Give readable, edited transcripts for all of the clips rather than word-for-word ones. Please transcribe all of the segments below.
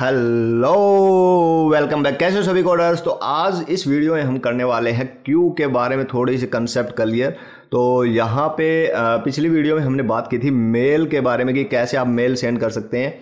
Hello, welcome back. कैसे हो सभी कोडर्स। तो आज इस वीडियो में हम करने वाले हैं क्यू के बारे में थोड़ी सी कंसेप्ट क्लियर। तो यहाँ पे पिछली वीडियो में हमने बात की थी मेल के बारे में कि कैसे आप मेल सेंड कर सकते हैं,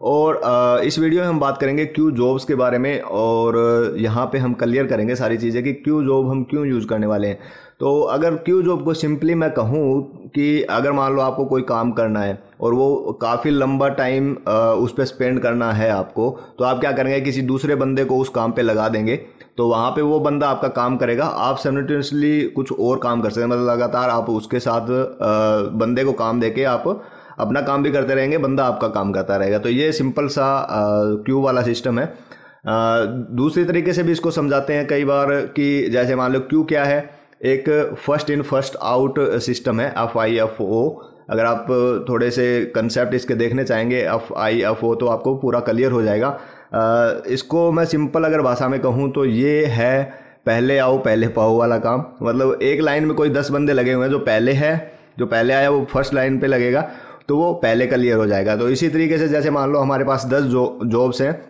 और इस वीडियो में हम बात करेंगे क्यू जॉब्स के बारे में। और यहाँ पे हम क्लियर करेंगे सारी चीज़ें कि क्यू जॉब हम क्यों यूज़ करने वाले हैं। तो अगर क्यू जॉब को सिंपली मैं कहूँ कि अगर मान लो आपको कोई काम करना है और वो काफ़ी लंबा टाइम उस पर स्पेंड करना है आपको, तो आप क्या करेंगे, किसी दूसरे बंदे को उस काम पे लगा देंगे। तो वहाँ पे वो बंदा आपका काम करेगा, आप साइमल्टेनियसली कुछ और काम कर सकते हैं। मतलब लगातार आप उसके साथ बंदे को काम देके आप अपना काम भी करते रहेंगे, बंदा आपका काम करता रहेगा। तो ये सिंपल सा क्यू वाला सिस्टम है। दूसरी तरीके से भी इसको समझाते हैं कई बार कि जैसे मान लो क्यू क्या है, एक first in first out system है, FIFO। अगर आप थोड़े से कंसेप्ट इसके देखने चाहेंगे FIFO तो आपको पूरा क्लियर हो जाएगा। इसको मैं सिंपल अगर भाषा में कहूँ तो ये है पहले आओ पहले पाओ वाला काम। मतलब एक लाइन में कोई 10 बंदे लगे हुए हैं, जो पहले आया वो फर्स्ट लाइन पे लगेगा तो वो पहले क्लियर हो जाएगा। तो इसी तरीके से जैसे मान लो हमारे पास 10 जॉब्स हैं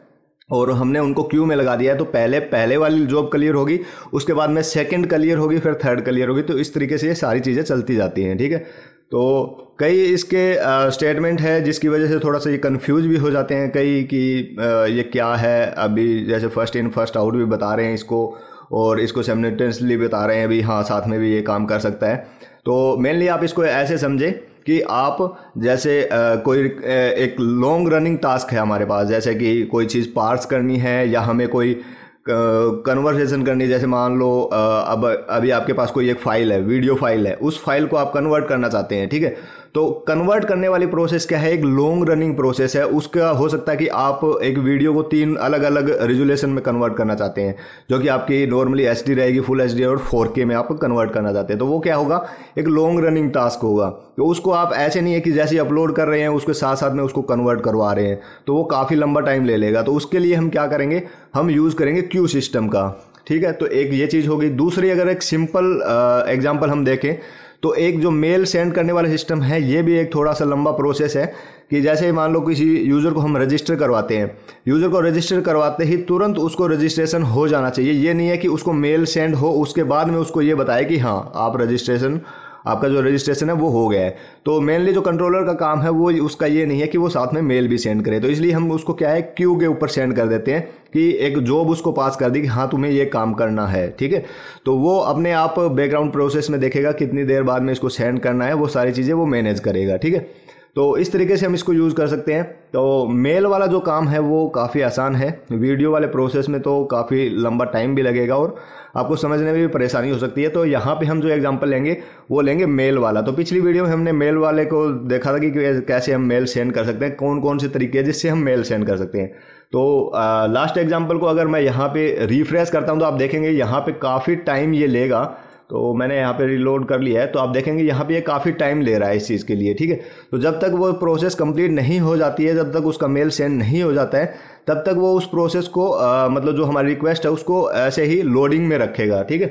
और हमने उनको क्यू में लगा दिया है, तो पहले वाली जॉब क्लियर होगी, उसके बाद में सेकंड क्लियर होगी, फिर थर्ड क्लियर होगी। तो इस तरीके से ये सारी चीज़ें चलती जाती हैं, ठीक है। तो कई इसके स्टेटमेंट है जिसकी वजह से थोड़ा सा ये कंफ्यूज भी हो जाते हैं कई कि ये क्या है। अभी जैसे फर्स्ट इन फर्स्ट आउट भी बता रहे हैं इसको, और इसको साइमल्टेनियसली बता रहे हैं भी, हाँ साथ में भी ये काम कर सकता है। तो मेनली आप इसको ऐसे समझें कि आप जैसे कोई एक लॉन्ग रनिंग टास्क है हमारे पास, जैसे कि कोई चीज़ पार्स करनी है या हमें कोई कन्वर्सेशन करनी है। जैसे मान लो अब अभी आपके पास कोई एक फाइल है, वीडियो फाइल है, उस फाइल को आप कन्वर्ट करना चाहते हैं, ठीक है। तो कन्वर्ट करने वाली प्रोसेस क्या है, एक लॉन्ग रनिंग प्रोसेस है। उसका हो सकता है कि आप एक वीडियो को 3 अलग अलग रेजोल्यूशन में कन्वर्ट करना चाहते हैं, जो कि आपकी नॉर्मली HD रहेगी, फुल HD, और 4K में आप कन्वर्ट करना चाहते हैं। तो वो क्या होगा, एक लॉन्ग रनिंग टास्क होगा। तो उसको आप ऐसे नहीं है कि जैसे अपलोड कर रहे हैं उसके साथ साथ में उसको कन्वर्ट करवा रहे हैं, तो वो काफ़ी लंबा टाइम ले लेगा। तो उसके लिए हम क्या करेंगे, हम यूज़ करेंगे क्यू सिस्टम का, ठीक है। तो एक ये चीज़ होगी। दूसरी अगर एक सिंपल एग्जांपल हम देखें तो एक जो मेल सेंड करने वाला सिस्टम है, ये भी एक थोड़ा सा लंबा प्रोसेस है। कि जैसे मान लो किसी यूज़र को हम रजिस्टर करवाते हैं, यूज़र को रजिस्टर करवाते ही तुरंत उसको रजिस्ट्रेशन हो जाना चाहिए। ये नहीं है कि उसको मेल सेंड हो उसके बाद में उसको ये बताए कि हाँ आपका जो रजिस्ट्रेशन है वो हो गया है। तो मेनली जो कंट्रोलर का काम है वो उसका ये नहीं है कि वो साथ में मेल भी सेंड करे। तो इसलिए हम उसको क्या है, क्यू के ऊपर सेंड कर देते हैं कि एक जॉब उसको पास कर दी कि हाँ तुम्हें ये काम करना है, ठीक है। तो वो अपने आप बैकग्राउंड प्रोसेस में देखेगा कितनी देर बाद में इसको सेंड करना है, वो सारी चीज़ें वो मैनेज करेगा, ठीक है। तो इस तरीके से हम इसको यूज़ कर सकते हैं। तो मेल वाला जो काम है वो काफ़ी आसान है, वीडियो वाले प्रोसेस में तो काफ़ी लंबा टाइम भी लगेगा और आपको समझने में भी परेशानी हो सकती है। तो यहाँ पे हम जो एग्जांपल लेंगे वो लेंगे मेल वाला। तो पिछली वीडियो में हमने मेल वाले को देखा था कि कैसे हम मेल सेंड कर सकते हैं, कौन कौन से तरीके हैं जिससे हम मेल सेंड कर सकते हैं। तो लास्ट एग्जाम्पल को अगर मैं यहाँ पे रिफ्रेश करता हूँ तो आप देखेंगे यहाँ पे काफ़ी टाइम ये लेगा। तो मैंने यहाँ पे रिलोड कर लिया है, तो आप देखेंगे यहाँ पे ये काफ़ी टाइम ले रहा है इस चीज़ के लिए, ठीक है। तो जब तक वो प्रोसेस कंप्लीट नहीं हो जाती है, जब तक उसका मेल सेंड नहीं हो जाता है, तब तक वो उस प्रोसेस को मतलब जो हमारी रिक्वेस्ट है उसको ऐसे ही लोडिंग में रखेगा, ठीक है।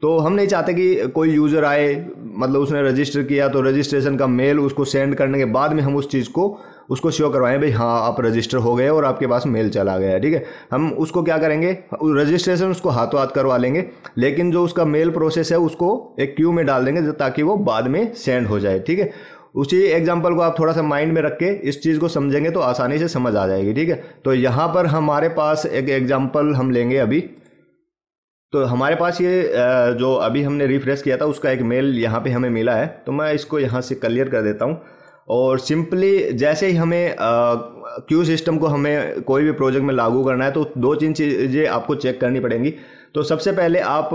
तो हम नहीं चाहते कि कोई यूज़र आए, मतलब उसने रजिस्टर किया तो रजिस्ट्रेशन का मेल उसको सेंड करने के बाद में हम उस चीज़ को उसको शो करवाएं भाई हाँ आप रजिस्टर हो गए और आपके पास मेल चला गया है, ठीक है। हम उसको क्या करेंगे, रजिस्ट्रेशन उसको हाथों हाथ करवा लेंगे, लेकिन जो उसका मेल प्रोसेस है उसको एक क्यू में डाल देंगे ताकि वो बाद में सेंड हो जाए, ठीक है। उसी एग्जाम्पल को आप थोड़ा सा माइंड में रख के इस चीज़ को समझेंगे तो आसानी से समझ आ जाएगी, ठीक है। तो यहाँ पर हमारे पास एक एग्जाम्पल हम लेंगे अभी। तो हमारे पास ये जो अभी हमने रिफ्रेश किया था उसका एक मेल यहाँ पे हमें मिला है। तो मैं इसको यहाँ से क्लियर कर देता हूँ। और सिंपली जैसे ही हमें क्यू सिस्टम को हमें कोई भी प्रोजेक्ट में लागू करना है तो 2-3 चीज़ें आपको चेक करनी पड़ेंगी। तो सबसे पहले आप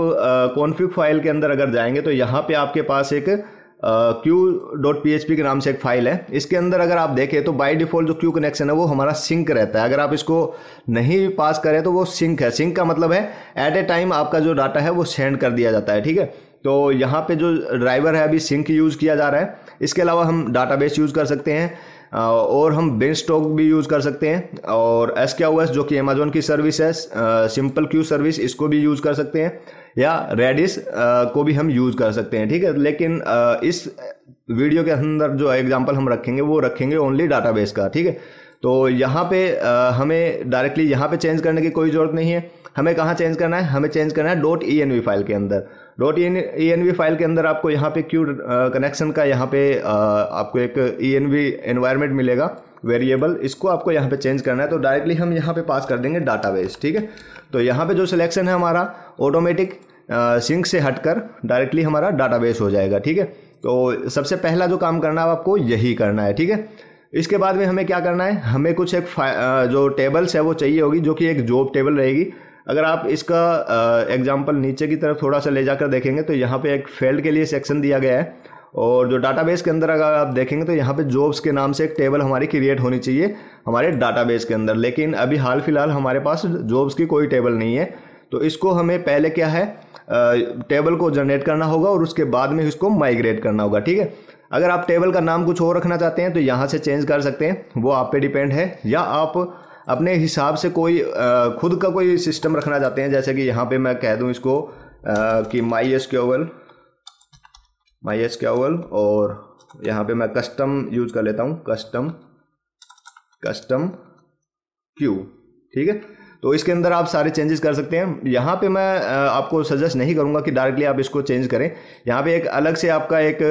कॉन्फ़िग फाइल के अंदर अगर जाएंगे तो यहाँ पे आपके पास एक Q.php के नाम से एक फाइल है। इसके अंदर अगर आप देखें तो बाय डिफ़ॉल्ट जो क्यू कनेक्शन है वो हमारा सिंक रहता है। अगर आप इसको नहीं पास करें तो वो सिंक है। सिंक का मतलब है एट ए टाइम आपका जो डाटा है वो सेंड कर दिया जाता है, ठीक है। तो यहाँ पे जो ड्राइवर है अभी सिंक यूज़ किया जा रहा है। इसके अलावा हम डाटाबेस यूज़ कर सकते हैं और हम बेंचटॉक भी यूज़ कर सकते हैं, और SQS जो कि अमेजोन की सर्विस है, सिंपल क्यू सर्विस, इसको भी यूज़ कर सकते हैं, या रेडिस को भी हम यूज़ कर सकते हैं, ठीक है। लेकिन इस वीडियो के अंदर जो एग्जांपल हम रखेंगे वो रखेंगे ओनली डाटाबेस का, ठीक है। तो यहाँ पे हमें डायरेक्टली यहाँ पे चेंज करने की कोई ज़रूरत नहीं है। हमें कहाँ चेंज करना है, हमें चेंज करना है .env फाइल के अंदर। .env फाइल के अंदर आपको यहाँ पे क्यू कनेक्शन का यहाँ पे आपको एक env एनवायरनमेंट मिलेगा वेरिएबल, इसको आपको यहाँ पे चेंज करना है। तो डायरेक्टली हम यहाँ पे पास कर देंगे डाटाबेस, ठीक है। तो यहाँ पे जो सिलेक्शन है हमारा ऑटोमेटिक सिंक से हटकर डायरेक्टली हमारा डाटाबेस हो जाएगा, ठीक है। तो सबसे पहला जो काम करना है आपको यही करना है, ठीक है। इसके बाद में हमें क्या करना है, हमें कुछ एक जो टेबल्स है वो चाहिए होगी, जो कि एक जॉब टेबल रहेगी। अगर आप इसका एग्जांपल नीचे की तरफ थोड़ा सा ले जाकर देखेंगे तो यहाँ पे एक फील्ड के लिए सेक्शन दिया गया है, और जो डाटाबेस के अंदर अगर आप देखेंगे तो यहाँ पे जॉब्स के नाम से एक टेबल हमारी क्रिएट होनी चाहिए हमारे डाटाबेस के अंदर। लेकिन अभी हाल फिलहाल हमारे पास जॉब्स की कोई टेबल नहीं है, तो इसको हमें पहले क्या है टेबल को जनरेट करना होगा और उसके बाद में इसको माइग्रेट करना होगा, ठीक है। अगर आप टेबल का नाम कुछ और रखना चाहते हैं तो यहाँ से चेंज कर सकते हैं, वो आप पे डिपेंड है। या आप अपने हिसाब से कोई खुद का कोई सिस्टम रखना चाहते हैं, जैसे कि यहाँ पे मैं कह दूँ इसको कि MySQL, और यहाँ पे मैं कस्टम यूज कर लेता हूँ, कस्टम क्यू, ठीक है। तो इसके अंदर आप सारे चेंजेस कर सकते हैं। यहाँ पे मैं आपको सजेस्ट नहीं करूँगा कि डायरेक्टली आप इसको चेंज करें। यहाँ पे एक अलग से आपका एक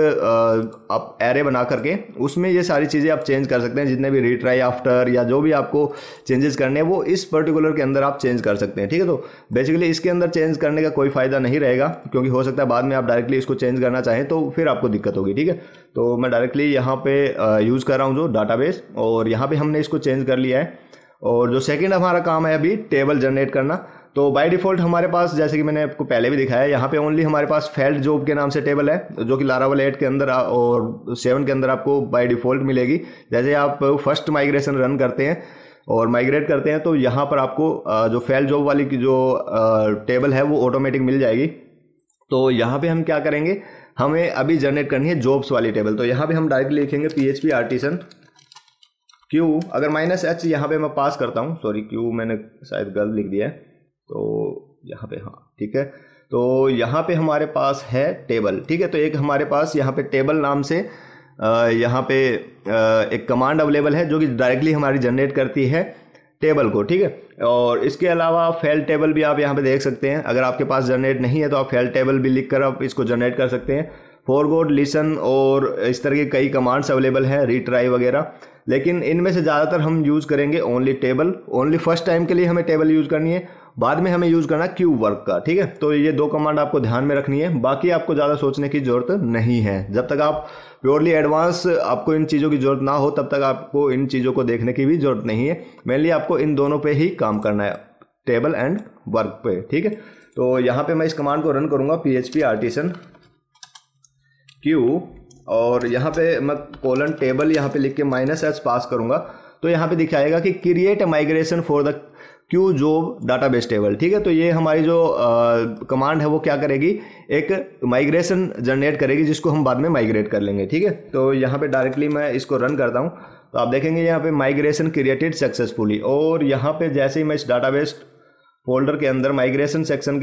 आप एरे बना करके उसमें ये सारी चीज़ें आप चेंज कर सकते हैं, जितने भी रिट्राई आफ्टर या जो भी आपको चेंजेस करने हैं वो इस पर्टिकुलर के अंदर आप चेंज कर सकते हैं, ठीक है। तो बेसिकली इसके अंदर चेंज करने का कोई फ़ायदा नहीं रहेगा, क्योंकि हो सकता है बाद में आप डायरेक्टली इसको चेंज करना चाहें तो फिर आपको दिक्कत होगी, ठीक है। तो मैं डायरेक्टली यहाँ पे यूज़ कर रहा हूँ जो डाटाबेस, और यहाँ पे हमने इसको चेंज कर लिया है। और जो सेकंड हमारा काम है अभी टेबल जनरेट करना। तो बाय डिफ़ॉल्ट हमारे पास, जैसे कि मैंने आपको पहले भी दिखाया, यहाँ पे ओनली हमारे पास फील्ड जॉब के नाम से टेबल है, जो कि लारावेल 8 के अंदर और 7 के अंदर आपको बाय डिफ़ॉल्ट मिलेगी। जैसे आप फर्स्ट माइग्रेशन रन करते हैं और माइग्रेट करते हैं तो यहाँ पर आपको जो फील्ड जॉब वाली की जो टेबल है वो ऑटोमेटिक मिल जाएगी। तो यहाँ पर हम क्या करेंगे, हमें अभी जनरेट करनी है जॉब्स वाली टेबल। तो यहाँ पर हम डायरेक्टली लिखेंगे PHP आर्टिसन क्यू, अगर -h यहाँ पे मैं पास करता हूँ, सॉरी क्यू मैंने शायद गलत लिख दिया है, तो यहाँ पे हाँ ठीक है। तो यहाँ पे हमारे पास है टेबल, ठीक है। तो एक हमारे पास यहाँ पे टेबल नाम से यहाँ पे एक कमांड अवेलेबल है जो कि डायरेक्टली हमारी जनरेट करती है टेबल को, ठीक है। और इसके अलावा फेल टेबल भी आप यहाँ पे देख सकते हैं। अगर आपके पास जनरेट नहीं है तो आप फेल टेबल भी लिख कर आप इसको जनरेट कर सकते हैं। फॉरगॉट, लिसन और इस तरह के कई कमांड्स अवेलेबल हैं, रीट्राई वगैरह, लेकिन इनमें से ज़्यादातर हम यूज़ करेंगे only table. Only first time के लिए हमें टेबल यूज़ करनी है, बाद में हमें यूज़ करना है क्यू वर्क का, ठीक है। तो ये 2 कमांड आपको ध्यान में रखनी है, बाकी आपको ज़्यादा सोचने की ज़रूरत नहीं है। जब तक आप प्योरली एडवांस आपको इन चीज़ों की ज़रूरत ना हो तब तक आपको इन चीज़ों को देखने की भी ज़रूरत नहीं है। मेनली आपको इन दोनों पे ही काम करना है, टेबल एंड वर्क पे, ठीक है। तो यहाँ पे मैं इस कमांड को रन करूँगा PHP आर्टिसन क्यू, और यहाँ पे मैं कोलन टेबल यहाँ पे लिख के -h पास करूँगा। तो यहाँ पे दिखाएगा कि create a migration for the Q job database table, ठीक है। तो ये हमारी जो कमांड है वो क्या करेगी, एक माइग्रेशन जनरेट करेगी जिसको हम बाद में माइग्रेट कर लेंगे, ठीक है। तो यहाँ पे डायरेक्टली मैं इसको रन करता हूँ तो आप देखेंगे यहाँ पे माइग्रेशन क्रिएटेड सक्सेसफुली, और यहाँ पे जैसे ही मैं इस डाटाबेस फोल्डर के अंदर माइग्रेशन सेक्शन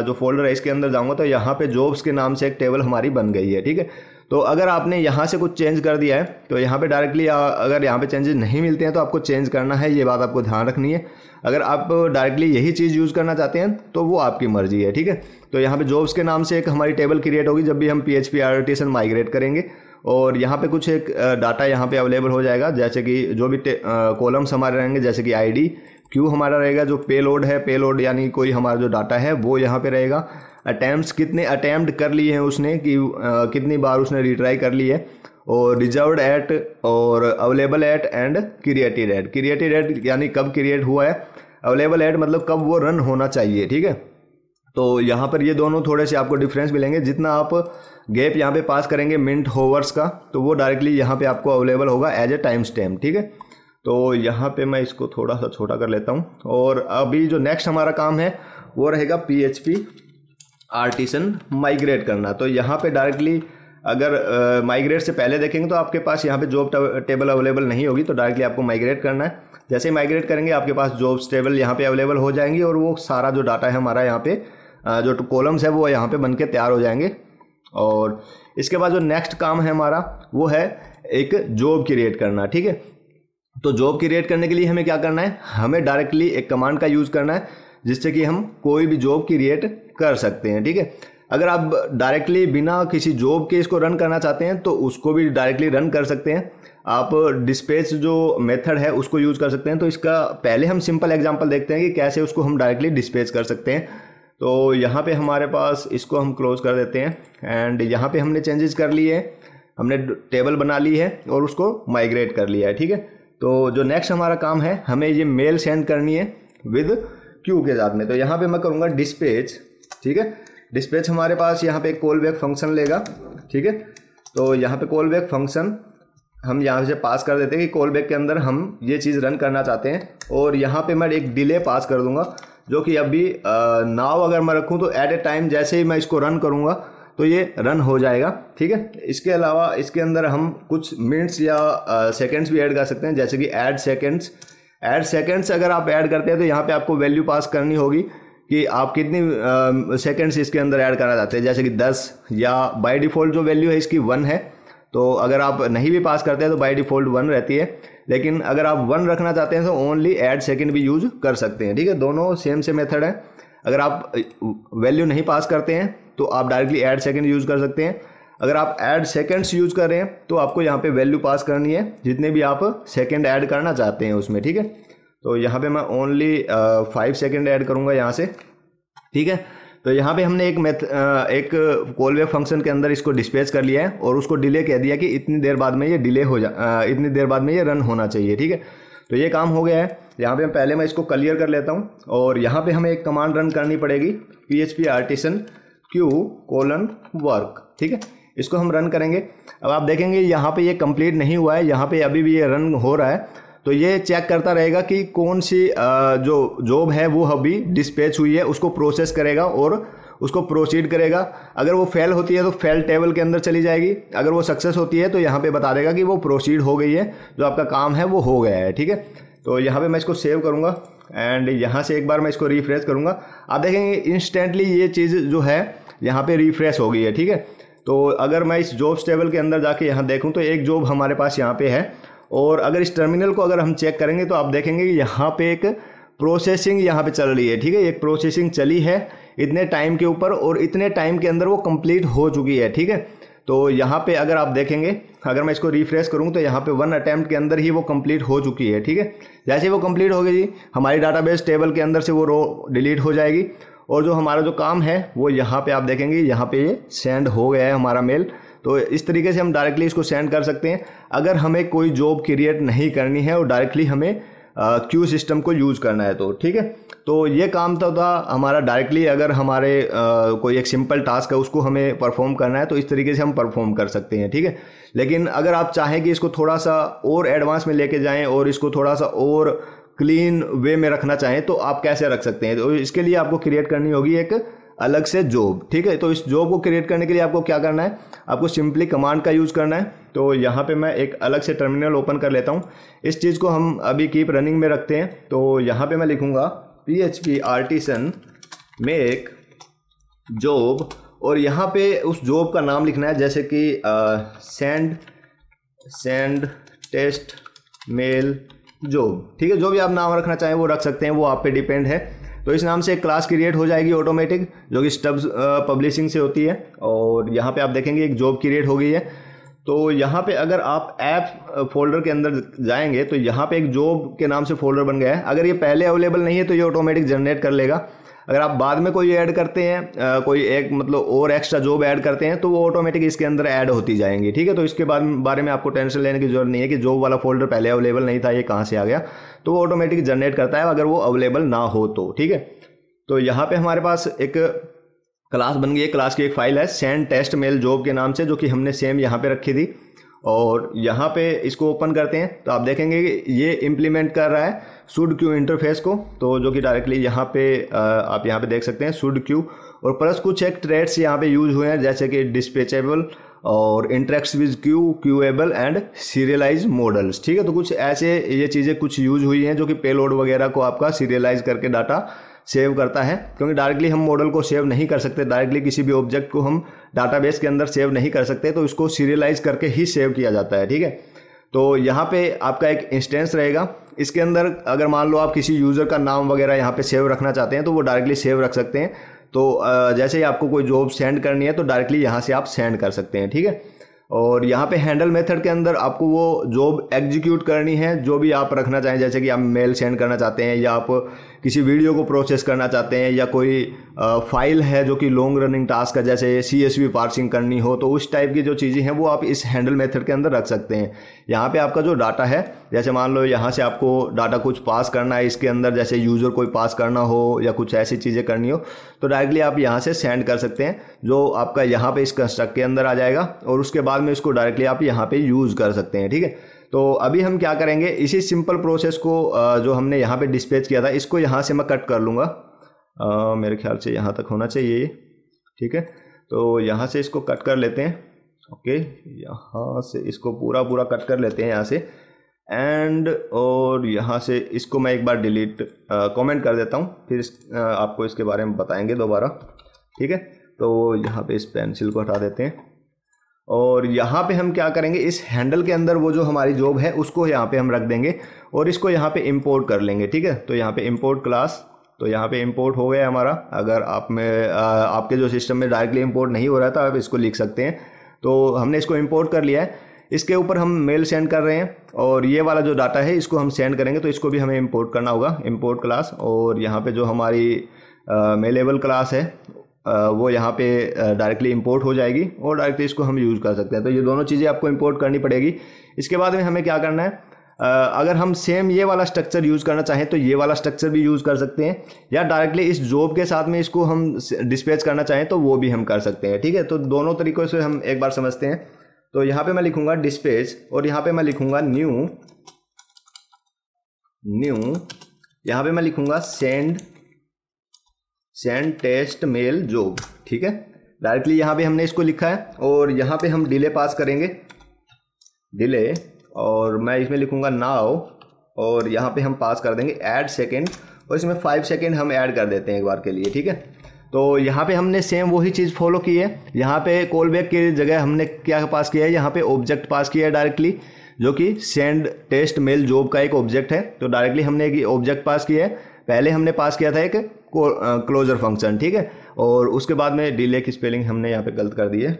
जो फोल्डर है इसके अंदर जाऊंगा तो यहाँ पे जॉब्स के नाम से एक टेबल हमारी बन गई है, ठीक है। तो अगर आपने यहाँ से कुछ चेंज कर दिया है तो यहाँ पे डायरेक्टली अगर यहाँ पे चेंजेस नहीं मिलते हैं तो आपको चेंज करना है, ये बात आपको ध्यान रखनी है। अगर आप डायरेक्टली यही चीज़ यूज़ करना चाहते हैं तो वो आपकी मर्जी है, ठीक है। तो यहाँ पे जॉब्स के नाम से एक हमारी टेबल क्रिएट होगी जब भी हम PHP आर्टिसन माइग्रेट करेंगे, और यहाँ पे कुछ एक डाटा यहाँ पे अवेलेबल हो जाएगा, जैसे कि जो भी कॉलम्स हमारे रहेंगे, जैसे कि ID, क्यू हमारा रहेगा, जो पेलोड है, पेलोड यानी कोई हमारा जो डाटा है वो यहाँ पे रहेगा, अटैम्प्ट्स कितने अटैम्प्ट कर लिए हैं उसने, कि कितनी बार उसने रिट्राई कर ली है, और रिजर्व्ड एट और available at and created at. Created at यानी कब क्रिएट हुआ है, अवेलेबल एट मतलब कब वो रन होना चाहिए, ठीक है। तो यहाँ पर ये दोनों थोड़े से आपको डिफरेंस मिलेंगे। जितना आप गैप यहाँ पे पास करेंगे मिनट होवर्स का तो वो डायरेक्टली यहाँ पे आपको अवेलेबल होगा एज ए टाइम स्टैम्प, ठीक है। तो यहाँ पे मैं इसको थोड़ा सा छोटा कर लेता हूँ, और अभी जो नेक्स्ट हमारा काम है वो रहेगा PHP आर्टिसन माइग्रेट करना। तो यहाँ पे डायरेक्टली अगर माइग्रेट से पहले देखेंगे तो आपके पास यहाँ पे जॉब टेबल अवेलेबल नहीं होगी, तो डायरेक्टली आपको माइग्रेट करना है। जैसे ही माइग्रेट करेंगे आपके पास जॉब्स टेबल यहाँ पे अवेलेबल हो जाएंगी, और वो सारा जो डाटा है हमारा यहाँ पे जो कॉलम्स है वो यहाँ पे बन के तैयार हो जाएंगे। और इसके बाद जो नेक्स्ट काम है हमारा वो है एक जॉब क्रिएट करना, ठीक है। तो जॉब क्रिएट करने के लिए हमें क्या करना है, हमें डायरेक्टली एक कमांड का यूज़ करना है जिससे कि हम कोई भी जॉब क्रिएट कर सकते हैं। ठीक है, अगर आप डायरेक्टली बिना किसी जॉब के इसको रन करना चाहते हैं तो उसको भी डायरेक्टली रन कर सकते हैं। आप डिस्पैच जो मेथड है उसको यूज़ कर सकते हैं। तो इसका पहले हम सिंपल एग्जांपल देखते हैं कि कैसे उसको हम डायरेक्टली डिस्पैच कर सकते हैं। तो यहाँ पे हमारे पास इसको हम क्लोज कर देते हैं एंड यहाँ पे हमने चेंजेस कर लिए हैं, हमने टेबल बना ली है और उसको माइग्रेट कर लिया है। ठीक है, तो जो नेक्स्ट हमारा काम है, हमें ये मेल सेंड करनी है विद क्यू के साथ में। तो यहाँ पे मैं करूँगा डिस्पैच। ठीक है, डिस्पैच हमारे पास यहाँ पे कॉल बैक फंक्शन लेगा। ठीक है, तो यहाँ पे कॉल बैक फंक्शन हम यहाँ से पास कर देते हैं कि कॉल बैक के अंदर हम ये चीज़ रन करना चाहते हैं। और यहाँ पे मैं एक डिले पास कर दूंगा जो कि अभी नाउ अगर मैं रखूँ तो एट ए टाइम जैसे ही मैं इसको रन करूँगा तो ये रन हो जाएगा। ठीक है, इसके अलावा इसके अंदर हम कुछ मिनट्स या सेकेंड्स भी ऐड कर सकते हैं, जैसे कि ऐड सेकेंड्स। ऐड सेकेंड्स अगर आप ऐड करते हैं तो यहाँ पे आपको वैल्यू पास करनी होगी कि आप कितनी सेकेंड्स इसके अंदर ऐड करना चाहते हैं, जैसे कि 10 या बाय डिफ़ॉल्ट जो वैल्यू है इसकी 1 है। तो अगर आप नहीं भी पास करते हैं तो बाय डिफ़ॉल्ट 1 रहती है, लेकिन अगर आप 1 रखना चाहते हैं तो ओनली ऐड सेकेंड भी यूज कर सकते हैं। ठीक है, दोनों सेम से मेथड है। अगर आप वैल्यू नहीं पास करते हैं तो आप डायरेक्टली ऐड सेकेंड यूज़ कर सकते हैं। अगर आप ऐड सेकेंड्स यूज़ कर रहे हैं तो आपको यहाँ पे वैल्यू पास करनी है जितने भी आप सेकेंड ऐड करना चाहते हैं उसमें। ठीक है, तो यहाँ पे मैं ओनली 5 सेकेंड ऐड करूँगा यहाँ से। ठीक है, तो यहाँ पे हमने एक कॉल बैक फंक्शन के अंदर इसको डिस्पैच कर लिया है और उसको डिले कह दिया कि इतनी देर बाद में ये इतनी देर बाद में ये रन होना चाहिए। ठीक है, तो ये काम हो गया है। यहाँ पे पहले मैं इसको क्लियर कर लेता हूँ और यहाँ पे हमें एक कमांड रन करनी पड़ेगी, PHP artisan q:work। ठीक है, इसको हम रन करेंगे। अब आप देखेंगे यहाँ पे ये कंप्लीट नहीं हुआ है, यहाँ पे अभी भी ये रन हो रहा है। तो ये चेक करता रहेगा कि कौन सी जो जॉब है वो अभी डिस्पैच हुई है, उसको प्रोसेस करेगा और उसको प्रोसीड करेगा। अगर वो फेल होती है तो फेल टेबल के अंदर चली जाएगी, अगर वो सक्सेस होती है तो यहाँ पे बता देगा कि वो प्रोसीड हो गई है, जो आपका काम है वो हो गया है। ठीक है, तो यहाँ पे मैं इसको सेव करूँगा एंड यहाँ से एक बार मैं इसको रिफ्रेश करूँगा। आप देखेंगे इंस्टेंटली ये चीज़ जो है यहाँ पे रिफ्रेश हो गई है। ठीक है, तो अगर मैं इस जॉब्स टेबल के अंदर जाके यहाँ देखूँ तो एक जॉब हमारे पास यहाँ पे है और अगर इस टर्मिनल को अगर हम चेक करेंगे तो आप देखेंगे कि यहाँ पे एक प्रोसेसिंग यहाँ पे चल रही है। ठीक है, एक प्रोसेसिंग चली है इतने टाइम के ऊपर और इतने टाइम के अंदर वो कंप्लीट हो चुकी है। ठीक है, तो यहाँ पे अगर आप देखेंगे, अगर मैं इसको रिफ्रेश करूँ तो यहाँ पे 1 अटैम्प्ट के अंदर ही वो कंप्लीट हो चुकी है। ठीक है, जैसे वो कंप्लीट हो गई हमारी डाटाबेस टेबल के अंदर से वो रो डिलीट हो जाएगी और जो हमारा जो काम है वो यहाँ पे आप देखेंगे यहाँ पे ये सेंड हो गया है हमारा मेल। तो इस तरीके से हम डायरेक्टली इसको सेंड कर सकते हैं अगर हमें कोई जॉब क्रिएट नहीं करनी है और डायरेक्टली हमें क्यू सिस्टम को यूज़ करना है। तो ठीक है, तो ये काम तो था हमारा डायरेक्टली, अगर हमारे कोई एक सिंपल टास्क है उसको हमें परफॉर्म करना है तो इस तरीके से हम परफॉर्म कर सकते हैं। ठीक है, लेकिन अगर आप चाहें कि इसको थोड़ा सा और एडवांस में लेके जाएं और इसको थोड़ा सा और क्लीन वे में रखना चाहें तो आप कैसे रख सकते हैं। तो इसके लिए आपको क्रिएट करनी होगी एक अलग से जॉब। ठीक है, तो इस जॉब को क्रिएट करने के लिए आपको क्या करना है, आपको सिंपली कमांड का यूज़ करना है। तो यहाँ पे मैं एक अलग से टर्मिनल ओपन कर लेता हूँ। इस चीज़ को हम अभी कीप रनिंग में रखते हैं। तो यहाँ पे मैं लिखूँगा PHP artisan make job और यहाँ पे उस जॉब का नाम लिखना है, जैसे कि सेंड टेस्ट मेल जॉब। ठीक है, जो भी आप नाम रखना चाहें वो रख सकते हैं, वो आप पे डिपेंड है। तो इस नाम से एक क्लास क्रिएट हो जाएगी ऑटोमेटिक, जो कि स्टब्स पब्लिशिंग से होती है। और यहाँ पे आप देखेंगे एक जॉब क्रिएट हो गई है। तो यहाँ पे अगर आप ऐप फोल्डर के अंदर जाएंगे तो यहाँ पे एक जॉब के नाम से फोल्डर बन गया है। अगर ये पहले अवेलेबल नहीं है तो ये ऑटोमेटिक जनरेट कर लेगा। अगर आप बाद में कोई ऐड करते हैं, कोई एक मतलब और एक्स्ट्रा जॉब ऐड करते हैं तो वो ऑटोमेटिक इसके अंदर ऐड होती जाएंगी। ठीक है, तो इसके बारे में आपको टेंशन लेने की जरूरत नहीं है कि जॉब वाला फोल्डर पहले अवेलेबल नहीं था, ये कहाँ से आ गया। तो वो ऑटोमेटिक जनरेट करता है अगर वो अवेलेबल ना हो तो। ठीक है, तो यहाँ पे हमारे पास एक क्लास बन गई है, क्लास की एक फाइल है सेंड टेस्ट मेल जॉब के नाम से, जो कि हमने सेम यहाँ पे रखी थी। और यहाँ पे इसको ओपन करते हैं तो आप देखेंगे कि ये इम्प्लीमेंट कर रहा है शुड क्यू इंटरफेस को, तो जो कि डायरेक्टली यहाँ पे आप यहाँ पे देख सकते हैं शुड क्यू। और प्लस कुछ एक ट्रेड्स यहाँ पे यूज हुए हैं, जैसे कि डिस्पैचेबल और interacts with queue, queueable and serialise models. ठीक है, तो कुछ ऐसे ये चीज़ें कुछ यूज हुई हैं जो कि पेलोड वगैरह को आपका सीरियलाइज करके डाटा सेव करता है, क्योंकि डायरेक्टली हम मॉडल को सेव नहीं कर सकते, डायरेक्टली किसी भी ऑब्जेक्ट को हम डाटाबेस के अंदर सेव नहीं कर सकते, तो इसको सीरियलाइज करके ही सेव किया जाता है। ठीक है, तो यहाँ पे आपका एक इंस्टेंस रहेगा, इसके अंदर अगर मान लो आप किसी यूज़र का नाम वगैरह यहाँ पे सेव रखना चाहते हैं तो वो डायरेक्टली सेव रख सकते हैं। तो जैसे ही आपको कोई जॉब सेंड करनी है तो डायरेक्टली यहाँ से आप सेंड कर सकते हैं, ठीक है। और यहाँ पे हैंडल मेथड के अंदर आपको वो जॉब एग्जीक्यूट करनी है जो भी आप रखना चाहें, जैसे कि आप मेल सेंड करना चाहते हैं या आप किसी वीडियो को प्रोसेस करना चाहते हैं या कोई फाइल है जो कि लॉन्ग रनिंग टास्क है, जैसे CSV पार्सिंग करनी हो, तो उस टाइप की जो चीज़ें हैं वो आप इस हैंडल मेथड के अंदर रख सकते हैं। यहाँ पे आपका जो डाटा है, जैसे मान लो यहाँ से आपको डाटा कुछ पास करना है इसके अंदर, जैसे यूज़र कोई पास करना हो या कुछ ऐसी चीज़ें करनी हो, तो डायरेक्टली आप यहाँ से सेंड कर सकते हैं, जो आपका यहाँ पे इस कंस्ट्रक्ट के अंदर आ जाएगा और उसके बाद में इसको डायरेक्टली आप यहाँ पे यूज़ कर सकते हैं, ठीक है। तो अभी हम क्या करेंगे, इसी सिंपल प्रोसेस को जो हमने यहाँ पे डिस्पैच किया था, इसको यहाँ से मैं कट कर लूँगा, मेरे ख्याल से यहाँ तक होना चाहिए, ठीक है। तो यहाँ से इसको कट कर लेते हैं, ओके, यहाँ से इसको पूरा कट कर लेते हैं यहाँ से एंड, और यहाँ से इसको मैं एक बार डिलीट कमेंट कर देता हूँ, फिर आपको इसके बारे में बताएंगे दोबारा, ठीक है। तो यहाँ पे इस पेंसिल को हटा देते हैं और यहाँ पे हम क्या करेंगे, इस हैंडल के अंदर वो जो हमारी जॉब है उसको यहाँ पे हम रख देंगे और इसको यहाँ पे इंपोर्ट कर लेंगे, ठीक है। तो यहाँ पे इंपोर्ट क्लास, तो यहाँ पे इंपोर्ट हो गया हमारा। अगर आप में आपके जो सिस्टम में डायरेक्टली इंपोर्ट नहीं हो रहा था, आप इसको लिख सकते हैं। तो हमने इसको इंपोर्ट कर लिया है, इसके ऊपर हम मेल सेंड कर रहे हैं और ये वाला जो डाटा है इसको हम सेंड करेंगे, तो इसको भी हमें इंपोर्ट करना होगा, इंपोर्ट क्लास। और यहाँ पे जो हमारी मेलेबल क्लास है वो यहाँ पे डायरेक्टली इंपोर्ट हो जाएगी और डायरेक्टली इसको हम यूज़ कर सकते हैं। तो ये दोनों चीज़ें आपको इंपोर्ट करनी पड़ेगी। इसके बाद में हमें क्या करना है, अगर हम सेम ये वाला स्ट्रक्चर यूज़ करना चाहें तो ये वाला स्ट्रक्चर भी यूज़ कर सकते हैं, या डायरेक्टली इस जॉब के साथ में इसको हम डिस्पैच करना चाहें तो वो भी हम कर सकते हैं, ठीक है। तो दोनों तरीक़ों से हम एक बार समझते हैं। तो यहाँ पे मैं लिखूँगा डिस्पैच और यहाँ पे मैं लिखूँगा न्यू, यहाँ पे मैं लिखूँगा सेंड टेस्ट मेल जॉब, ठीक है। डायरेक्टली यहाँ पे हमने इसको लिखा है और यहाँ पे हम डिले पास करेंगे, डिले, और मैं इसमें लिखूँगा नाउ और यहाँ पे हम पास कर देंगे ऐड सेकेंड और इसमें 5 सेकेंड हम ऐड कर देते हैं एक बार के लिए, ठीक है। तो यहाँ पे हमने सेम वही चीज़ फॉलो की है। यहाँ पे कॉल बैक की जगह हमने क्या पास किया है, यहाँ पे ऑब्जेक्ट पास किया है डायरेक्टली, जो कि सेंड टेस्ट मेल जॉब का एक ऑब्जेक्ट है। तो डायरेक्टली हमने एक ऑब्जेक्ट पास किया है, पहले हमने पास किया था एक क्लोजर फंक्शन, ठीक है। और उसके बाद में डिले की स्पेलिंग हमने यहाँ पे गलत कर दी है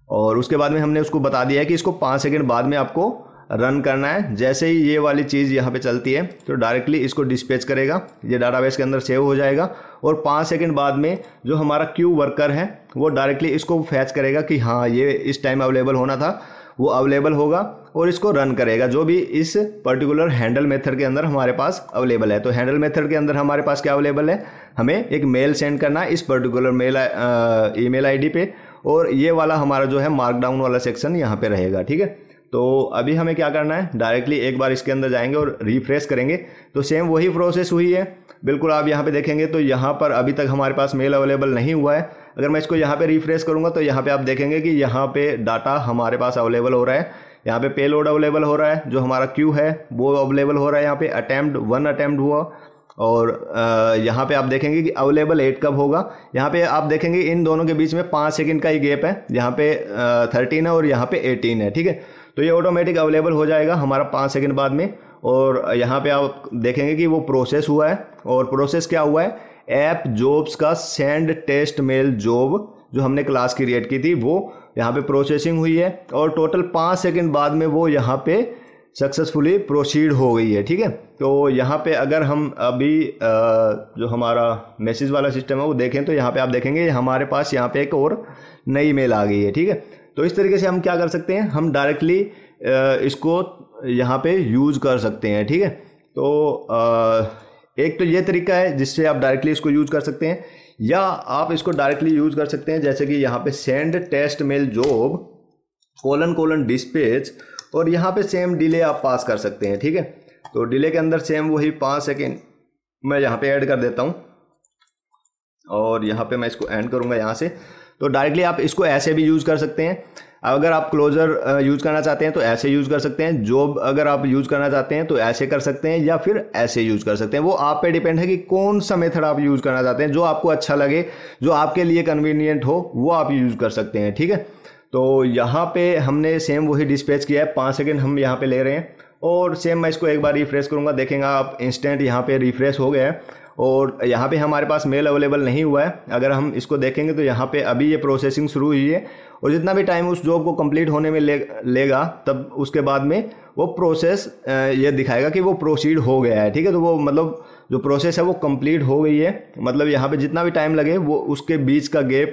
और उसके बाद में हमने उसको बता दिया है कि इसको 5 सेकंड बाद में आपको रन करना है। जैसे ही ये वाली चीज़ यहाँ पे चलती है तो डायरेक्टली इसको डिस्पैच करेगा, ये डाटाबेस के अंदर सेव हो जाएगा और 5 सेकंड बाद में जो हमारा क्यू वर्कर है वो डायरेक्टली इसको फैच करेगा कि हाँ ये इस टाइम अवेलेबल होना था, वो अवेलेबल होगा और इसको रन करेगा, जो भी इस पर्टिकुलर हैंडल मेथड के अंदर हमारे पास अवेलेबल है। तो हैंडल मेथड के अंदर हमारे पास क्या अवेलेबल है, हमें एक मेल सेंड करना है इस पर्टिकुलर मेल ईमेल आईडी पे, और ये वाला हमारा जो है मार्कडाउन वाला सेक्शन यहाँ पे रहेगा, ठीक है। तो अभी हमें क्या करना है, डायरेक्टली एक बार इसके अंदर जाएंगे और रिफ्रेश करेंगे तो सेम वही प्रोसेस हुई है बिल्कुल। आप यहाँ पे देखेंगे तो यहाँ पर अभी तक हमारे पास मेल अवेलेबल नहीं हुआ है। अगर मैं इसको यहाँ पे रिफ्रेश करूँगा तो यहाँ पे आप देखेंगे कि यहाँ पे डाटा हमारे पास अवेलेबल हो रहा है, यहाँ पे पेलोड अवेलेबल हो रहा है, जो हमारा क्यू है वो अवेलेबल हो रहा है, यहाँ पे1 अटेम्प्ट हुआ और यहाँ पे आप देखेंगे कि अवेलेबल 8 कब होगा। यहाँ पे आप देखेंगे इन दोनों के बीच में 5 सेकंड का ही गैप है, यहाँ पे 13 है और यहाँ पे 18 है, ठीक है। तो ये ऑटोमेटिक अवेलेबल हो जाएगा हमारा 5 सेकंड बाद में। और यहाँ पे आप देखेंगे कि वो प्रोसेस हुआ है, और प्रोसेस क्या हुआ है, ऐप जॉब्स का सेंड टेस्ट मेल जॉब जो हमने क्लास क्रिएट की थी वो यहाँ पे प्रोसेसिंग हुई है और टोटल 5 सेकंड बाद में वो यहाँ पे सक्सेसफुली प्रोसीड हो गई है, ठीक है। तो यहाँ पे अगर हम अभी जो हमारा मैसेज वाला सिस्टम है वो देखें तो यहाँ पे आप देखेंगे हमारे पास यहाँ पे एक और नई मेल आ गई है, ठीक है। तो इस तरीके से हम क्या कर सकते हैं, हम डायरेक्टली इसको यहाँ पे यूज़ कर सकते हैं, ठीक है। तो एक तो ये तरीका है जिससे आप डायरेक्टली इसको यूज़ कर सकते हैं, या आप इसको डायरेक्टली यूज़ कर सकते हैं जैसे कि यहाँ पे send test mail job : dispatch, और यहाँ पे सेम डिले आप पास कर सकते हैं, ठीक है। तो डिले के अंदर सेम वही 5 सेकेंड मैं यहाँ पे ऐड कर देता हूँ और यहाँ पे मैं इसको एंड करूँगा यहाँ से। तो डायरेक्टली आप इसको ऐसे भी यूज़ कर सकते हैं, अगर आप क्लोजर यूज़ करना चाहते हैं तो ऐसे यूज़ कर सकते हैं, जॉब अगर आप यूज़ करना चाहते हैं तो ऐसे कर सकते हैं, या फिर ऐसे यूज़ कर सकते हैं। वो आप पे डिपेंड है कि कौन सा मेथड आप यूज़ करना चाहते हैं, जो आपको अच्छा लगे, जो आपके लिए कन्वीनियंट हो वो आप यूज़ कर सकते हैं, ठीक है। तो यहाँ पे हमने सेम वही डिस्पैच किया है, 5 सेकंड हम यहाँ पे ले रहे हैं और सेम मैं इसको एक बार रिफ्रेश करूँगा, देखेंगे आप इंस्टेंट यहाँ पे रिफ्रेश हो गया है और यहाँ पे हमारे पास मेल अवेलेबल नहीं हुआ है। अगर हम इसको देखेंगे तो यहाँ पे अभी ये प्रोसेसिंग शुरू हुई है और जितना भी टाइम उस जॉब को कंप्लीट होने में लेगा तब उसके बाद में वो प्रोसेस ये दिखाएगा कि वो प्रोसीड हो गया है। ठीक है, तो वो मतलब जो प्रोसेस है वो कंप्लीट हो गई है, मतलब यहाँ पे जितना भी टाइम लगे वो उसके बीच का गैप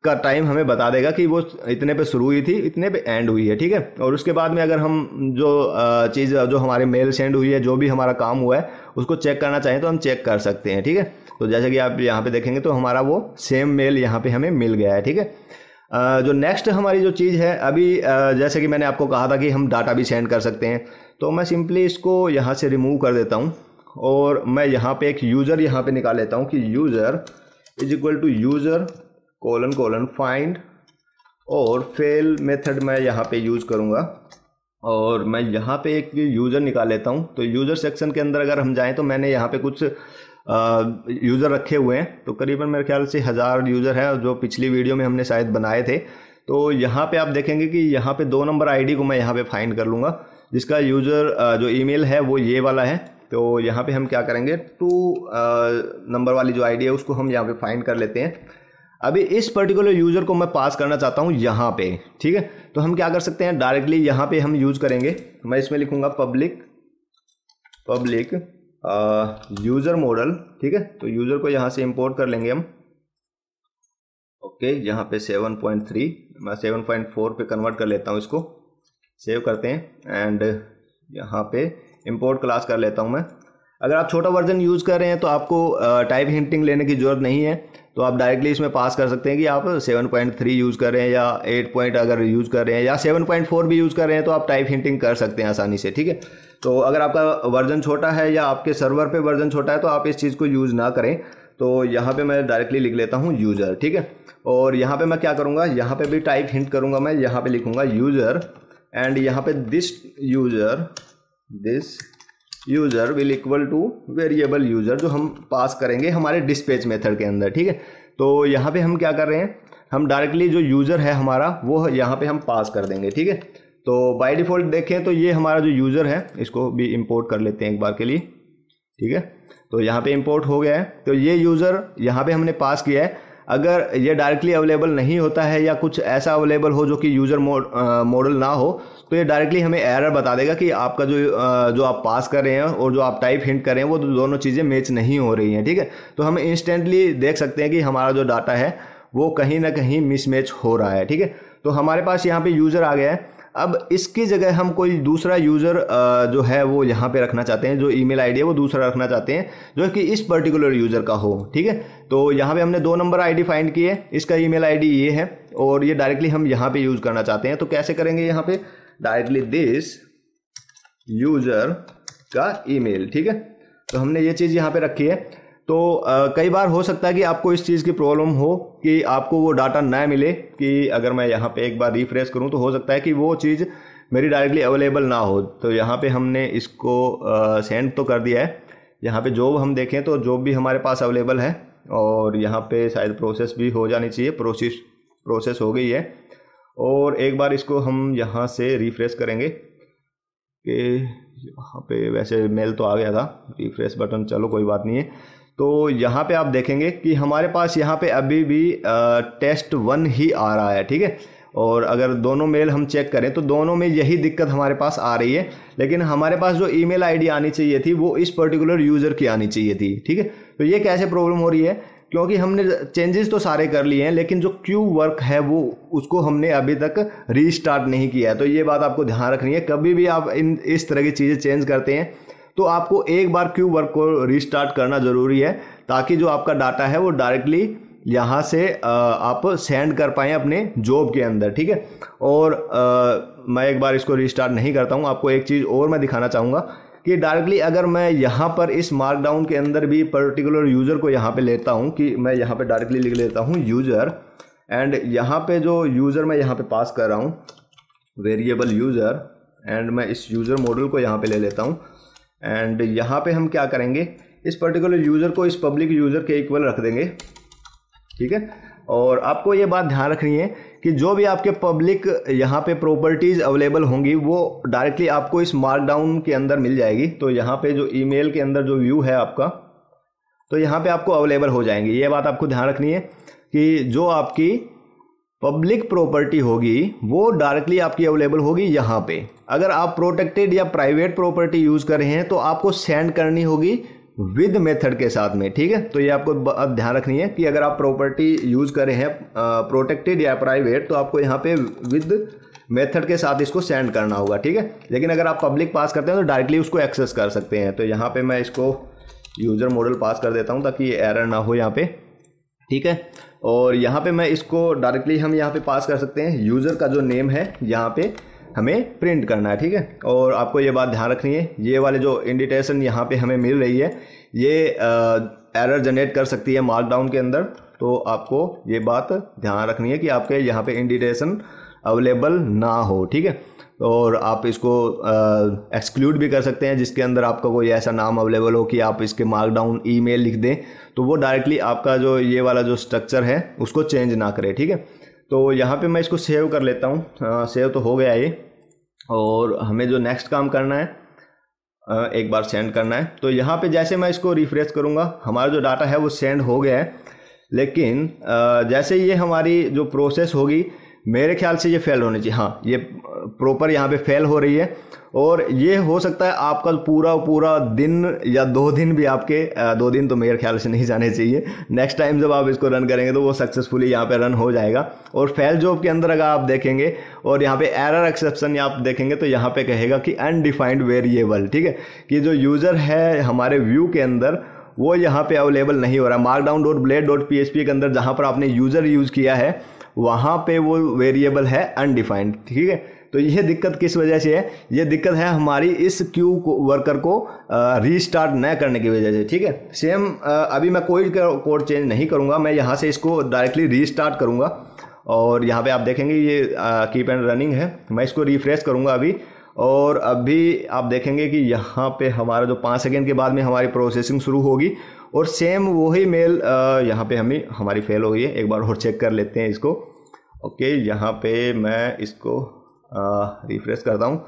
का टाइम हमें बता देगा कि वो इतने पे शुरू हुई थी, इतने पे एंड हुई है। ठीक है, और उसके बाद में अगर हम जो चीज़ जो हमारे मेल सेंड हुई है, जो भी हमारा काम हुआ है उसको चेक करना चाहें तो हम चेक कर सकते हैं। ठीक है, तो जैसे कि आप यहाँ पे देखेंगे तो हमारा वो सेम मेल यहाँ पे हमें मिल गया है। ठीक है, जो नेक्स्ट हमारी जो चीज़ है अभी, जैसे कि मैंने आपको कहा था कि हम डाटा भी सेंड कर सकते हैं, तो मैं सिंपली इसको यहाँ से रिमूव कर देता हूँ और मैं यहाँ पे एक यूज़र यहाँ पे निकाल लेता हूँ कि user is equal to user : find और फेल मेथड मैं यहाँ पे यूज़ करूँगा और मैं यहाँ पे एक यूज़र निकाल लेता हूँ। तो यूज़र सेक्शन के अंदर अगर हम जाएँ तो मैंने यहाँ पे कुछ यूज़र रखे हुए हैं, तो करीबन मेरे ख्याल से 1000 यूज़र है जो पिछली वीडियो में हमने शायद बनाए थे। तो यहाँ पे आप देखेंगे कि यहाँ पे 2 नंबर आईडी को मैं यहाँ पे फाइंड कर लूँगा, जिसका यूज़र जो ईमेल है वो ये वाला है। तो यहाँ पे हम क्या करेंगे, 2 नंबर वाली जो आईडी है उसको हम यहाँ पे फाइंड कर लेते हैं। अभी इस पर्टिकुलर यूज़र को मैं पास करना चाहता हूँ यहाँ पे। ठीक है, तो हम क्या कर सकते हैं, डायरेक्टली यहाँ पे हम यूज़ करेंगे, मैं इसमें लिखूँगा पब्लिक यूज़र मॉडल। ठीक है, तो यूज़र को यहाँ से इंपोर्ट कर लेंगे हम। ओके, यहाँ पे 7.3 मैं 7.4 पे कन्वर्ट कर लेता हूँ, इसको सेव करते हैं एंड यहाँ पे इंपोर्ट क्लास कर लेता हूँ मैं। अगर आप छोटा वर्जन यूज़ कर रहे हैं तो आपको टाइप हिंटिंग लेने की ज़रूरत नहीं है, तो आप डायरेक्टली इसमें पास कर सकते हैं कि आप 7.3 यूज़ कर रहे हैं या 8 अगर यूज़ कर रहे हैं या 7.4 भी यूज़ कर रहे हैं तो आप टाइप हिंटिंग कर सकते हैं आसानी से। ठीक है, तो अगर आपका वर्जन छोटा है या आपके सर्वर पे वर्जन छोटा है तो आप इस चीज़ को यूज़ ना करें। तो यहाँ पे मैं डायरेक्टली लिख लेता हूँ यूज़र। ठीक है, और यहाँ पे मैं क्या करूँगा, यहाँ पे भी टाइप हिंट करूँगा, मैं यहाँ पे लिखूँगा यूज़र एंड यहाँ पे this user will equal two variable user, जो हम पास करेंगे हमारे डिस्पैच मेथड के अंदर। ठीक है, तो यहाँ पे हम क्या कर रहे हैं, हम डायरेक्टली जो यूज़र है हमारा वो यहाँ पे हम पास कर देंगे। ठीक है, तो बाय डिफ़ॉल्ट देखें तो ये हमारा जो यूज़र है, इसको भी इंपोर्ट कर लेते हैं एक बार के लिए। ठीक है, तो यहाँ पे इंपोर्ट हो गया है, तो ये यूज़र यहाँ पे हमने पास किया है। अगर ये डायरेक्टली अवेलेबल नहीं होता है या कुछ ऐसा अवेलेबल हो जो कि यूज़र मॉडल ना हो, तो ये डायरेक्टली हमें एरर बता देगा कि आपका जो आप पास कर रहे हैं और जो आप टाइप हिंट कर रहे हैं वो दोनों चीज़ें मैच नहीं हो रही हैं। ठीक है, तो हम इंस्टेंटली देख सकते हैं कि हमारा जो डाटा है वो कहीं ना कहीं मिसमैच हो रहा है। ठीक है, तो हमारे पास यहाँ पे यूज़र आ गया है। अब इसकी जगह हम कोई दूसरा यूज़र जो है वो यहाँ पे रखना चाहते हैं, जो ईमेल आईडी है वो दूसरा रखना चाहते हैं जो कि इस पर्टिकुलर यूज़र का हो। ठीक है, तो यहाँ पे हमने 2 नंबर आईडी फाइंड की है, इसका ईमेल आईडी ये है और ये डायरेक्टली हम यहाँ पे यूज़ करना चाहते हैं। तो कैसे करेंगे, यहाँ पे डायरेक्टली दिस यूज़र का ईमेल। ठीक है, तो हमने ये चीज़ यहाँ पे रखी है। तो कई बार हो सकता है कि आपको इस चीज़ की प्रॉब्लम हो कि आपको वो डाटा ना मिले, कि अगर मैं यहाँ पे एक बार रिफ्रेश करूँ तो हो सकता है कि वो चीज़ मेरी डायरेक्टली अवेलेबल ना हो। तो यहाँ पे हमने इसको सेंड तो कर दिया है। यहाँ पे जॉब हम देखें तो जॉब भी हमारे पास अवेलेबल है और यहाँ पे शायद प्रोसेस भी हो जानी चाहिए, प्रोसेस हो गई है। और एक बार इसको हम यहाँ से रिफ्रेश करेंगे कि यहाँ पे वैसे मेल तो आ गया था, रिफ्रेश बटन, चलो कोई बात नहीं है। तो यहाँ पे आप देखेंगे कि हमारे पास यहाँ पे अभी भी टेस्ट 1 ही आ रहा है। ठीक है, और अगर दोनों मेल हम चेक करें तो दोनों में यही दिक्कत हमारे पास आ रही है, लेकिन हमारे पास जो ईमेल आईडी आनी चाहिए थी वो इस पर्टिकुलर यूज़र की आनी चाहिए थी। ठीक है, तो ये कैसे प्रॉब्लम हो रही है, क्योंकि हमने चेंजेस तो सारे कर लिए हैं लेकिन जो क्यू वर्क है वो उसको हमने अभी तक रीस्टार्ट नहीं किया है। तो ये बात आपको ध्यान रखनी है, कभी भी आप इस तरह की चीज़ें चेंज करते हैं तो आपको एक बार क्यू वर्क को रीस्टार्ट करना ज़रूरी है, ताकि जो आपका डाटा है वो डायरेक्टली यहाँ से आप सेंड कर पाएँ अपने जॉब के अंदर। ठीक है, और मैं एक बार इसको रीस्टार्ट नहीं करता हूँ। आपको एक चीज़ और मैं दिखाना चाहूँगा कि डायरेक्टली अगर मैं यहाँ पर इस मार्कडाउन के अंदर भी पर्टिकुलर यूज़र को यहाँ पे लेता हूँ, कि मैं यहाँ पे डायरेक्टली लिख लेता हूँ यूज़र एंड यहाँ पे जो यूज़र मैं यहाँ पे पास कर रहा हूँ वेरिएबल यूज़र, एंड मैं इस यूज़र मॉडल को यहाँ पे ले लेता हूँ एंड यहाँ पे हम क्या करेंगे, इस पर्टिकुलर यूज़र को इस पब्लिक यूज़र के इक्वल रख देंगे। ठीक है, और आपको ये बात ध्यान रखनी है कि जो भी आपके पब्लिक यहाँ पे प्रॉपर्टीज़ अवेलेबल होंगी वो डायरेक्टली आपको इस मार्कडाउन के अंदर मिल जाएगी। तो यहाँ पे जो ईमेल के अंदर जो व्यू है आपका, तो यहाँ पे आपको अवेलेबल हो जाएंगी। ये बात आपको ध्यान रखनी है कि जो आपकी पब्लिक प्रॉपर्टी होगी वो डायरेक्टली आपकी अवेलेबल होगी यहाँ पे। अगर आप प्रोटेक्टेड या प्राइवेट प्रॉपर्टी यूज़ कर रहे हैं तो आपको सेंड करनी होगी विद मेथड के साथ में, ठीक है। तो ये आपको अब ध्यान रखनी है कि अगर आप प्रॉपर्टी यूज़ कर रहे हैं प्रोटेक्टेड या प्राइवेट, तो आपको यहाँ पे विद मेथड के साथ इसको सेंड करना होगा, ठीक है। लेकिन अगर आप पब्लिक पास करते हैं तो डायरेक्टली उसको एक्सेस कर सकते हैं। तो यहाँ पे मैं इसको यूज़र मॉडल पास कर देता हूँ ताकि ये एरर ना हो यहाँ पे, ठीक है। और यहाँ पे मैं इसको डायरेक्टली हम यहाँ पे पास कर सकते हैं। यूज़र का जो नेम है यहाँ पे हमें प्रिंट करना है, ठीक है। और आपको ये बात ध्यान रखनी है, ये वाले जो इंडिकेशन यहाँ पे हमें मिल रही है ये एरर जनरेट कर सकती है मार्कडाउन के अंदर। तो आपको ये बात ध्यान रखनी है कि आपके यहाँ पे इंडिकेशन अवेलेबल ना हो, ठीक है। और आप इसको एक्सक्लूड भी कर सकते हैं, जिसके अंदर आपका कोई ऐसा नाम अवेलेबल हो कि आप इसके मार्कडाउन ईमेल लिख दें तो वो डायरेक्टली आपका जो ये वाला जो स्ट्रक्चर है उसको चेंज ना करे, ठीक है। तो यहाँ पे मैं इसको सेव कर लेता हूँ। सेव तो हो गया ये। और हमें जो नेक्स्ट काम करना है, एक बार सेंड करना है। तो यहाँ पे जैसे मैं इसको रिफ्रेश करूँगा हमारा जो डाटा है वो सेंड हो गया है। लेकिन जैसे ये हमारी जो प्रोसेस होगी मेरे ख्याल से ये फेल होनी चाहिए। हाँ, ये प्रॉपर यहाँ पे फेल हो रही है। और ये हो सकता है आपका पूरा दिन या 2 दिन भी आपके 2 दिन तो मेरे ख्याल से नहीं जाने चाहिए। नेक्स्ट टाइम जब आप इसको रन करेंगे तो वो सक्सेसफुली यहाँ पे रन हो जाएगा। और फेल जॉब के अंदर अगर आप देखेंगे और यहाँ पे एरर एक्सेप्शन आप देखेंगे तो यहाँ पे कहेगा कि अनडिफाइंड वेरिएबल, ठीक है, कि जो यूज़र है हमारे व्यू के अंदर वो यहाँ पे अवेलेबल नहीं हो रहा। markdown.blade.php के अंदर जहाँ पर आपने यूज़र यूज़ किया है वहाँ पे वो वेरिएबल है अनडिफाइंड, ठीक है। तो ये दिक्कत किस वजह से है? ये दिक्कत है हमारी इस क्यू वर्कर को रीस्टार्ट न करने की वजह से, ठीक है। सेम अभी मैं कोई कोड चेंज नहीं करूँगा, मैं यहाँ से इसको डायरेक्टली रीस्टार्ट करूँगा। और यहाँ पे आप देखेंगे ये कीप एंड रनिंग है। मैं इसको रिफ्रेश करूँगा अभी, और अभी आप देखेंगे कि यहाँ पे हमारा जो 5 सेकेंड के बाद में हमारी प्रोसेसिंग शुरू होगी। और सेम वही मेल यहाँ पे हमारी फेल हो गई है। एक बार और चेक कर लेते हैं इसको। ओके, यहाँ पे मैं इसको रिफ्रेश करता हूँ।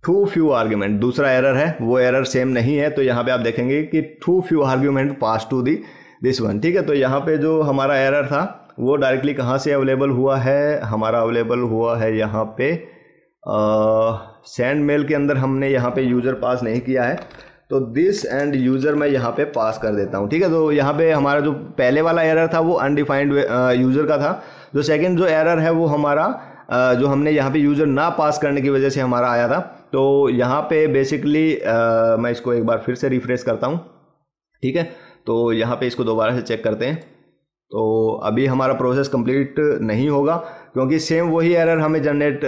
टू फ्यू आर्ग्यूमेंट दूसरा एरर है, वो एरर सेम नहीं है। तो यहाँ पे आप देखेंगे कि too few argument pass to this one, ठीक है। तो यहाँ पे जो हमारा एरर था वो डायरेक्टली कहाँ से अवेलेबल हुआ है? हमारा अवेलेबल हुआ है यहाँ पे सेंड मेल के अंदर। हमने यहाँ पे यूज़र पास नहीं किया है, तो दिस एंड यूज़र मैं यहाँ पे पास कर देता हूँ, ठीक है। तो यहाँ पे हमारा जो पहले वाला एरर था वो अनडिफाइंड यूज़र का था। जो सेकंड जो एरर है वो हमारा जो हमने यहाँ पे यूज़र ना पास करने की वजह से हमारा आया था। तो यहाँ पे बेसिकली मैं इसको एक बार फिर से रिफ्रेश करता हूँ, ठीक है। तो यहाँ पे इसको दोबारा से चेक करते हैं। तो अभी हमारा प्रोसेस कंप्लीट नहीं होगा क्योंकि सेम वही एरर हमें जनरेट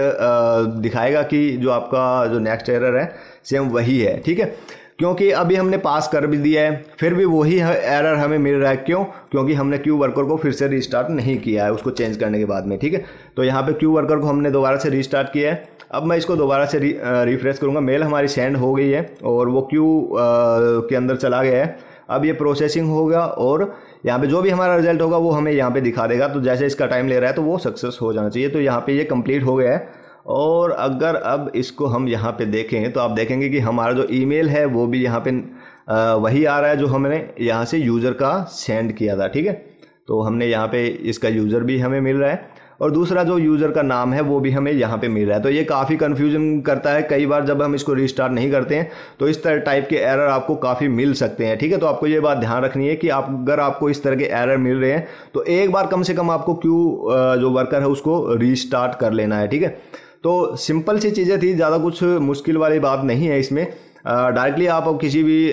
दिखाएगा कि जो आपका जो नेक्स्ट एरर है सेम वही है, ठीक है। क्योंकि अभी हमने पास कर भी दिया है फिर भी वही एरर हमें मिल रहा है। क्यों? क्योंकि हमने क्यू वर्कर को फिर से रीस्टार्ट नहीं किया है उसको चेंज करने के बाद में, ठीक है। तो यहाँ पे क्यू वर्कर को हमने दोबारा से रीस्टार्ट किया है। अब मैं इसको दोबारा से रिफ्रेश करूँगा। मेल हमारी सेंड हो गई है और वो क्यू के अंदर चला गया है। अब ये प्रोसेसिंग होगा और यहाँ पे जो भी हमारा रिजल्ट होगा वो हमें यहाँ पे दिखा देगा। तो जैसे इसका टाइम ले रहा है तो वो सक्सेस हो जाना चाहिए। तो यहाँ पे ये कंप्लीट हो गया है। और अगर अब इसको हम यहाँ पे देखें तो आप देखेंगे कि हमारा जो ईमेल है वो भी यहाँ पे वही आ रहा है जो हमने यहाँ से यूज़र का सेंड किया था, ठीक है। तो हमने यहाँ पे इसका यूज़र भी हमें मिल रहा है और दूसरा जो यूज़र का नाम है वो भी हमें यहाँ पे मिल रहा है। तो ये काफ़ी कन्फ्यूजन करता है। कई बार जब हम इसको रीस्टार्ट नहीं करते हैं तो इस तरह टाइप के एरर आपको काफ़ी मिल सकते हैं, ठीक है। तो आपको ये बात ध्यान रखनी है कि अगर आपको इस तरह के एरर मिल रहे हैं तो एक बार कम से कम आपको क्यू जो वर्कर है उसको रीस्टार्ट कर लेना है, ठीक है। तो सिंपल सी चीज़ें थी, ज़्यादा कुछ मुश्किल वाली बात नहीं है इसमें। डायरेक्टली आप किसी भी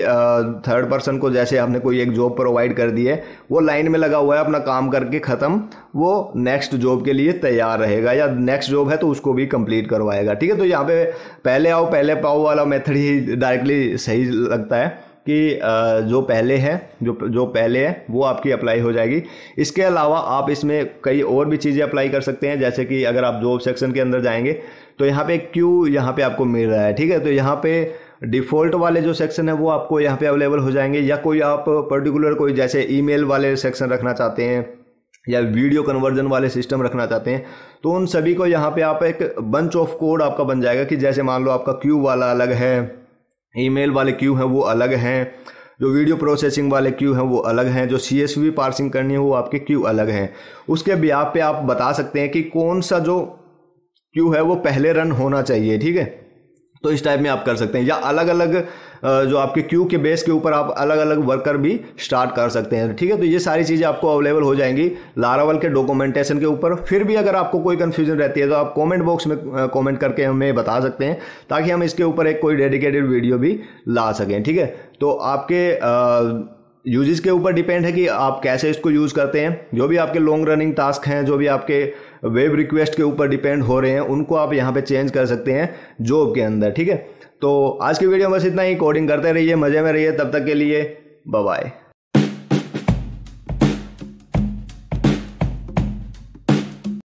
थर्ड पर्सन को, जैसे आपने कोई एक जॉब प्रोवाइड कर दी है, वो लाइन में लगा हुआ है अपना काम करके ख़त्म, वो नेक्स्ट जॉब के लिए तैयार रहेगा या नेक्स्ट जॉब है तो उसको भी कंप्लीट करवाएगा, ठीक है। तो यहाँ पे पहले आओ पहले पाओ वाला मेथड ही डायरेक्टली सही लगता है कि जो पहले है जो पहले है वो आपकी अप्लाई हो जाएगी। इसके अलावा आप इसमें कई और भी चीज़ें अप्लाई कर सकते हैं। जैसे कि अगर आप जॉब सेक्शन के अंदर जाएंगे तो यहाँ पे क्यू यहाँ पे आपको मिल रहा है, ठीक है। तो यहाँ पे डिफ़ॉल्ट वाले जो सेक्शन है वो आपको यहाँ पे अवेलेबल हो जाएंगे, या कोई आप पर्टिकुलर कोई जैसे ईमेल वाले सेक्शन रखना चाहते हैं या वीडियो कन्वर्जन वाले सिस्टम रखना चाहते हैं, तो उन सभी को यहाँ पे आप एक बंच ऑफ कोड आपका बन जाएगा कि जैसे मान लो आपका क्यू वाला अलग है, ईमेल वाले क्यू हैं वो अलग हैं, जो वीडियो प्रोसेसिंग वाले क्यू हैं वो अलग हैं, जो CSV पार्सिंग करनी है वो आपके क्यू अलग हैं। उसके बिहाफ पे आप बता सकते हैं कि कौन सा जो क्यू है वो पहले रन होना चाहिए, ठीक है। तो इस टाइप में आप कर सकते हैं, या अलग अलग जो आपके क्यू के बेस के ऊपर आप अलग अलग वर्कर भी स्टार्ट कर सकते हैं, ठीक है। तो ये सारी चीज़ें आपको अवेलेबल हो जाएंगी लारावल के डॉक्यूमेंटेशन के ऊपर। फिर भी अगर आपको कोई कन्फ्यूजन रहती है तो आप कमेंट बॉक्स में कमेंट करके हमें बता सकते हैं, ताकि हम इसके ऊपर एक कोई डेडिकेटेड वीडियो भी ला सकें, ठीक है। तो आपके यूजेस के ऊपर डिपेंड है कि आप कैसे इसको यूज़ करते हैं। जो भी आपके लॉन्ग रनिंग टास्क हैं, जो भी आपके वेब रिक्वेस्ट के ऊपर डिपेंड हो रहे हैं, उनको आप यहाँ पे चेंज कर सकते हैं जॉब के अंदर, ठीक है। तो आज की वीडियो में बस इतना ही। कोडिंग करते रहिए, मज़े में रहिए, तब तक के लिए बाय बाय।